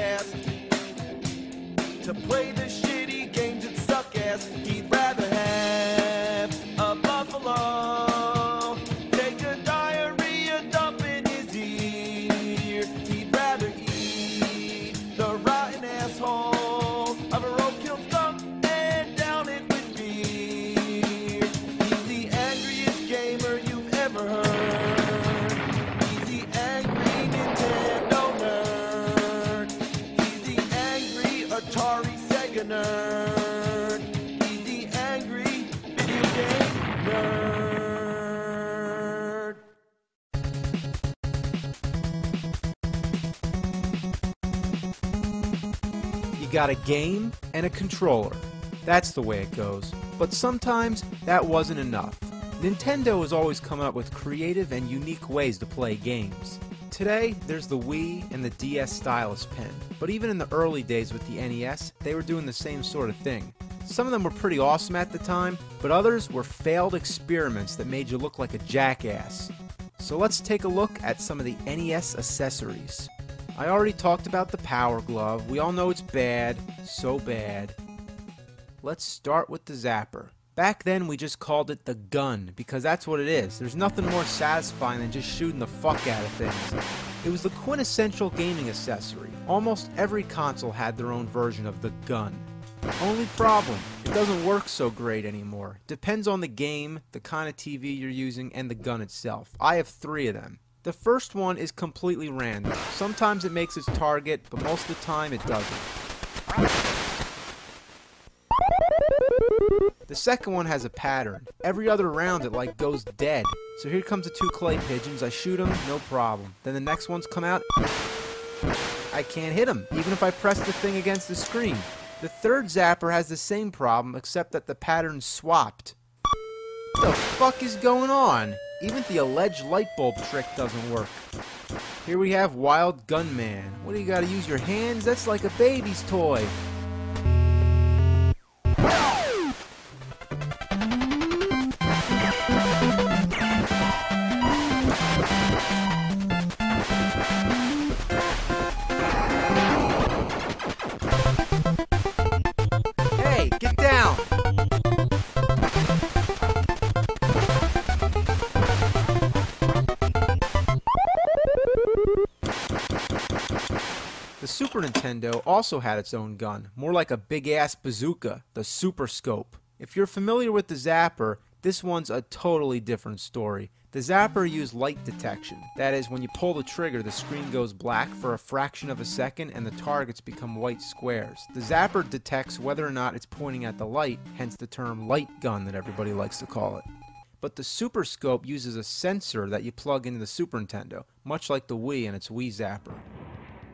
ass to play the shitty games that suck ass. He'd rather have a buffalo take a diarrhea dump in his ear. He'd rather eat the rotten asshole of a roadkill stump and down it with beer. He's the angriest gamer you've ever heard. He's the angry Nintendo nerd. He's the angry Atari Sega nerd. He's the angry video game nerd. You got a game and a controller. That's the way it goes. But sometimes that wasn't enough. Nintendo has always come up with creative and unique ways to play games. Today, there's the Wii and the DS stylus pen. But even in the early days with the NES, they were doing the same sort of thing. Some of them were pretty awesome at the time, but others were failed experiments that made you look like a jackass. So let's take a look at some of the NES accessories. I already talked about the Power Glove. We all know it's bad, so bad. Let's start with the Zapper. Back then we just called it the gun, because that's what it is. There's nothing more satisfying than just shooting the fuck out of things. It was the quintessential gaming accessory. Almost every console had their own version of the gun. Only problem, it doesn't work so great anymore. Depends on the game, the kind of TV you're using, and the gun itself. I have 3 of them. The first one is completely random. Sometimes it makes its target, but most of the time it doesn't. The second one has a pattern. Every other round it like goes dead. So here comes the 2 clay pigeons. I shoot them, no problem. Then the next ones come out. I can't hit them, even if I press the thing against the screen. The third Zapper has the same problem, except that the pattern's swapped. What the fuck is going on? Even the alleged light bulb trick doesn't work. Here we have Wild Gunman. What do you gotta use your hands? That's like a baby's toy. Hey, get down! The Super Nintendo also had its own gun, more like a big-ass bazooka, the Super Scope. If you're familiar with the Zapper, this one's a totally different story. The Zapper used light detection. That is, when you pull the trigger, the screen goes black for a fraction of a second and the targets become white squares. The Zapper detects whether or not it's pointing at the light, hence the term light gun that everybody likes to call it. But the Super Scope uses a sensor that you plug into the Super Nintendo, much like the Wii and its Wii Zapper.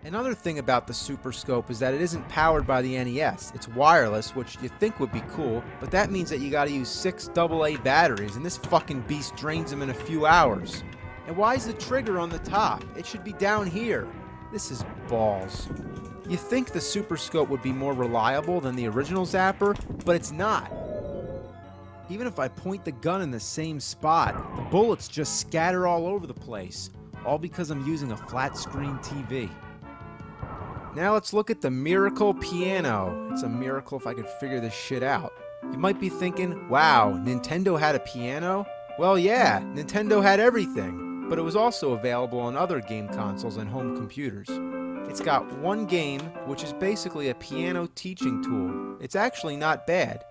Another thing about the Super Scope is that it isn't powered by the NES. It's wireless, which you think would be cool, but that means that you gotta use 6 AA batteries, and this fucking beast drains them in a few hours. And why is the trigger on the top? It should be down here. This is balls. You think the Super Scope would be more reliable than the original Zapper, but it's not. Even if I point the gun in the same spot, the bullets just scatter all over the place, all because I'm using a flat screen TV. Now let's look at the Miracle Piano. It's a miracle if I could figure this shit out. You might be thinking, wow, Nintendo had a piano? Well, yeah, Nintendo had everything, but it was also available on other game consoles and home computers. It's got one game, which is basically a piano teaching tool. It's actually not bad.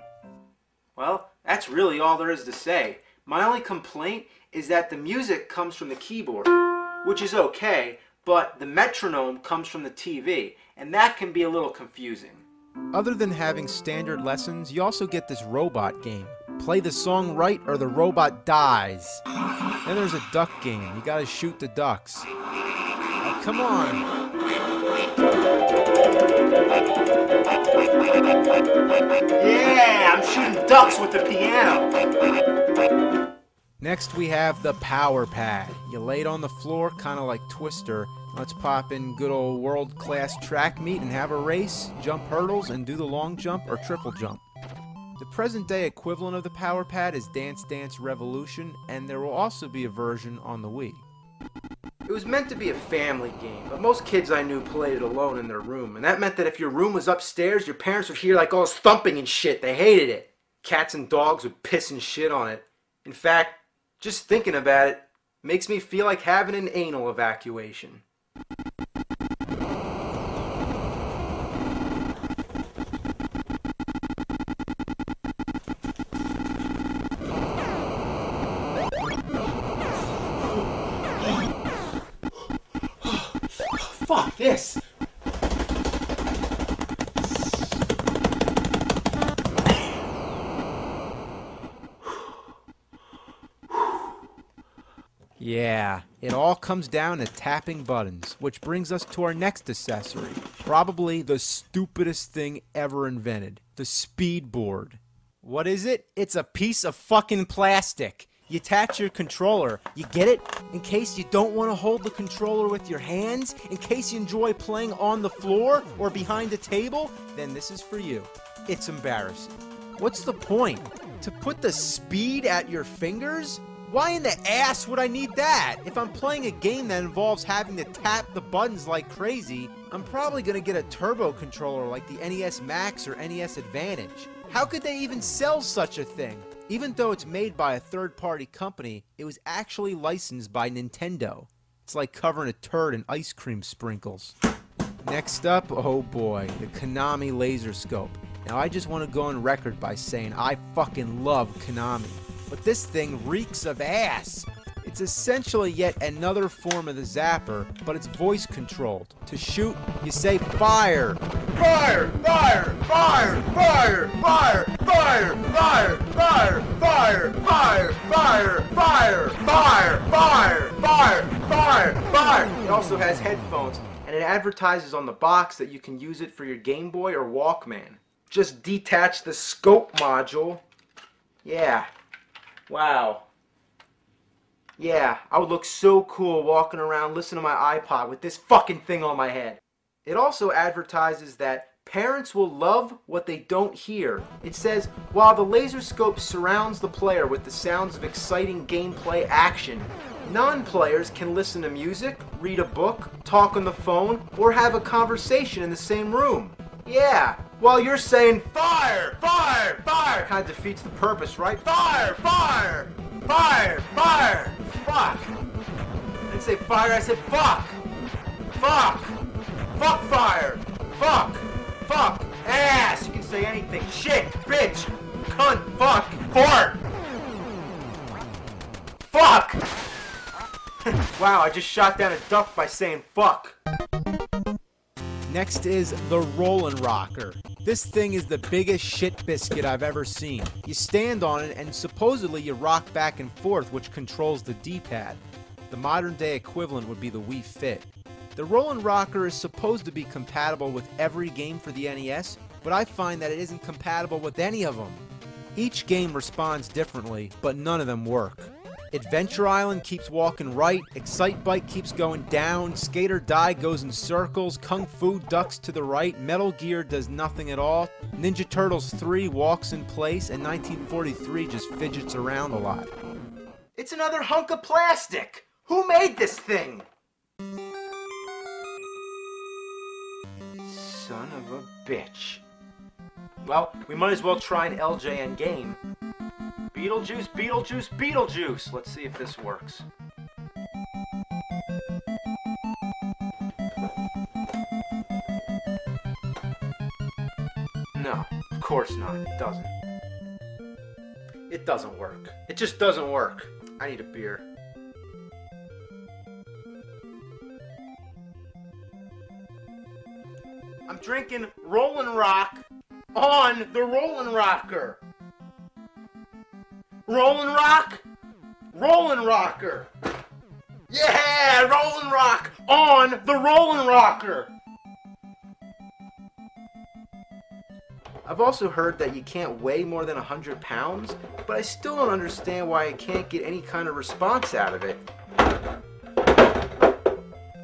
Well, that's really all there is to say. My only complaint is that the music comes from the keyboard, which is okay, but the metronome comes from the TV, and that can be a little confusing. Other than having standard lessons, you also get this robot game. Play the song right or the robot dies. Then there's a duck game. You gotta shoot the ducks. Oh, come on. Yeah, I'm shooting ducks with the piano. Next we have the Power Pad. You lay it on the floor, kind of like Twister. Let's pop in good old world-class track meet and have a race, jump hurdles, and do the long jump or triple jump. The present-day equivalent of the Power Pad is Dance Dance Revolution, and there will also be a version on the Wii. It was meant to be a family game, but most kids I knew played it alone in their room, and that meant that if your room was upstairs, your parents would hear like all this thumping and shit. They hated it. Cats and dogs would piss and shit on it. In fact, just thinking about it makes me feel like having an anal evacuation. Fuck this! Yeah, it all comes down to tapping buttons, which brings us to our next accessory. Probably the stupidest thing ever invented. The speed board. What is it? It's a piece of fucking plastic. You attach your controller. You get it? In case you don't want to hold the controller with your hands, in case you enjoy playing on the floor or behind a table, then this is for you. It's embarrassing. What's the point? To put the speed at your fingers? Why in the ass would I need that? If I'm playing a game that involves having to tap the buttons like crazy, I'm probably gonna get a turbo controller like the NES Max or NES Advantage. How could they even sell such a thing? Even though it's made by a third-party company, it was actually licensed by Nintendo. It's like covering a turd in ice cream sprinkles. Next up, oh boy, the Konami Laser Scope. Now I just want to go on record by saying I fucking love Konami. But this thing reeks of ass. It's essentially yet another form of the zapper, but it's voice controlled. To shoot, you say fire. Fire! Fire! Fire! Fire! Fire! Fire! Fire! Fire! Fire! Fire! Fire! Fire! Fire! Fire! Fire! Fire! Fire! It also has headphones, and it advertises on the box that you can use it for your Game Boy or Walkman. Just detach the scope module. Yeah. Wow. Yeah, I would look so cool walking around listening to my iPod with this fucking thing on my head. It also advertises that parents will love what they don't hear. It says, while the laser scope surrounds the player with the sounds of exciting gameplay action, non-players can listen to music, read a book, talk on the phone, or have a conversation in the same room. Yeah, while you're saying, fire, fire, fire, kind of defeats the purpose, right? Fire, fire, fire, fire, fuck. I didn't say fire, I said fuck. Fuck. Fuck fire. Fuck. Fuck. Ass. You can say anything. Shit. Bitch. Cunt. Fuck. Fart. Fuck. Wow, I just shot down a duck by saying fuck. Next is the Rollin' Rocker. This thing is the biggest shit biscuit I've ever seen. You stand on it and supposedly you rock back and forth, which controls the D-pad. The modern day equivalent would be the Wii Fit. The Rollin' Rocker is supposed to be compatible with every game for the NES, but I find that it isn't compatible with any of them. Each game responds differently, but none of them work. Adventure Island keeps walking right, Excite Bike keeps going down, Skate or Die goes in circles, Kung Fu ducks to the right, Metal Gear does nothing at all, Ninja Turtles 3 walks in place, and 1943 just fidgets around a lot. It's another hunk of plastic! Who made this thing? Son of a bitch. Well, we might as well try an LJN game. Beetlejuice, Beetlejuice, Beetlejuice! Let's see if this works. No, of course not. It doesn't. It doesn't work. It just doesn't work. I need a beer. I'm drinking Rollin' Rock on the Rollin' Rocker. Rollin' Rock, Rollin' Rocker. Yeah, Rollin' Rock on the Rollin' Rocker. I've also heard that you can't weigh more than 100 pounds, but I still don't understand why I can't get any kind of response out of it.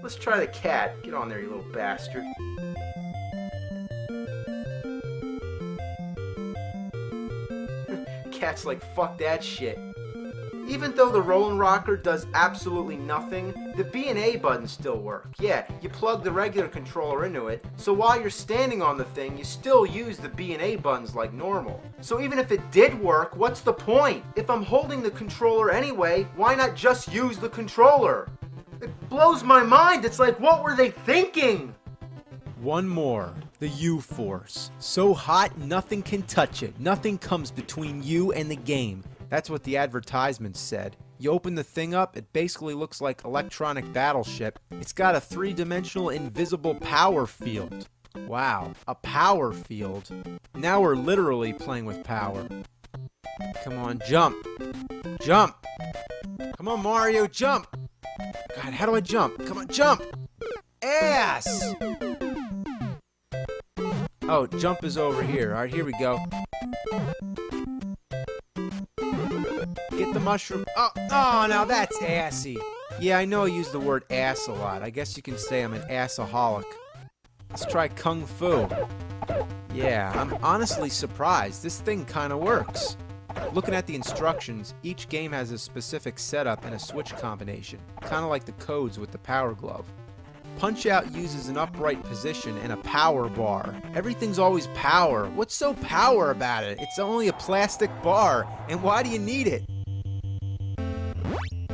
Let's try the cat. Get on there, you little bastard. Cat's like, fuck that shit. Even though the Rollin' Rocker does absolutely nothing, the B and A buttons still work. Yeah, you plug the regular controller into it, so while you're standing on the thing, you still use the B and A buttons like normal. So even if it did work, what's the point? If I'm holding the controller anyway, why not just use the controller? It blows my mind. It's like, what were they thinking? One more. The U-Force. So hot, nothing can touch it. Nothing comes between you and the game. That's what the advertisement said. You open the thing up, it basically looks like Electronic Battleship. It's got a three-dimensional invisible power field. Wow, a power field. Now we're literally playing with power. Come on, jump. Jump. Come on, Mario, jump. God, how do I jump? Come on, jump. Ass! Oh, jump is over here. Alright, here we go. Get the mushroom. Oh, now that's assy. Yeah, I know I use the word ass a lot. I guess you can say I'm an assaholic. Let's try Kung Fu. Yeah, I'm honestly surprised. This thing kinda works. Looking at the instructions, each game has a specific setup and a switch combination, kinda like the codes with the Power Glove. Punch-Out uses an upright position and a power bar. Everything's always power. What's so power about it? It's only a plastic bar, and why do you need it?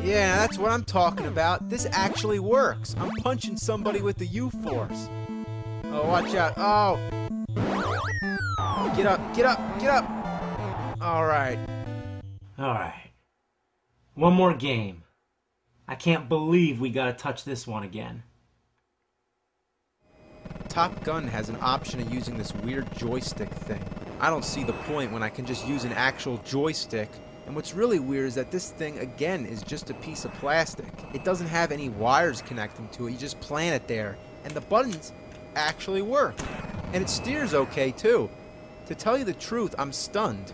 Yeah, that's what I'm talking about. This actually works. I'm punching somebody with the U-Force. Oh, watch out. Oh! Get up, get up, get up! Alright. Alright. One more game. I can't believe we gotta touch this one again. Top Gun has an option of using this weird joystick thing. I don't see the point when I can just use an actual joystick. And what's really weird is that this thing, again, is just a piece of plastic. It doesn't have any wires connecting to it. You just plant it there. And the buttons actually work. And it steers okay, too. To tell you the truth, I'm stunned.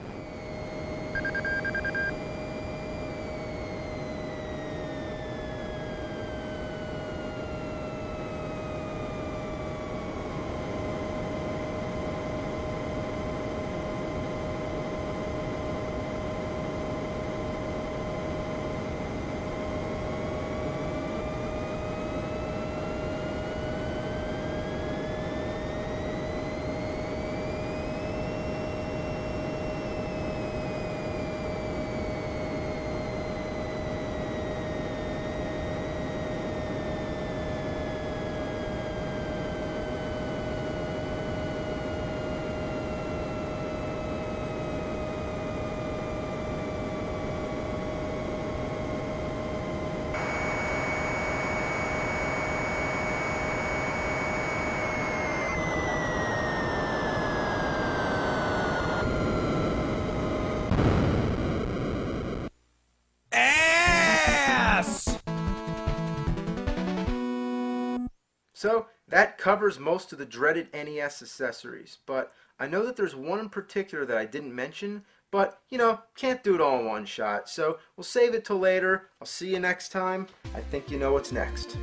So that covers most of the dreaded NES accessories, but I know that there's one in particular that I didn't mention, but, you know, can't do it all in one shot, so we'll save it till later. I'll see you next time. I think you know what's next.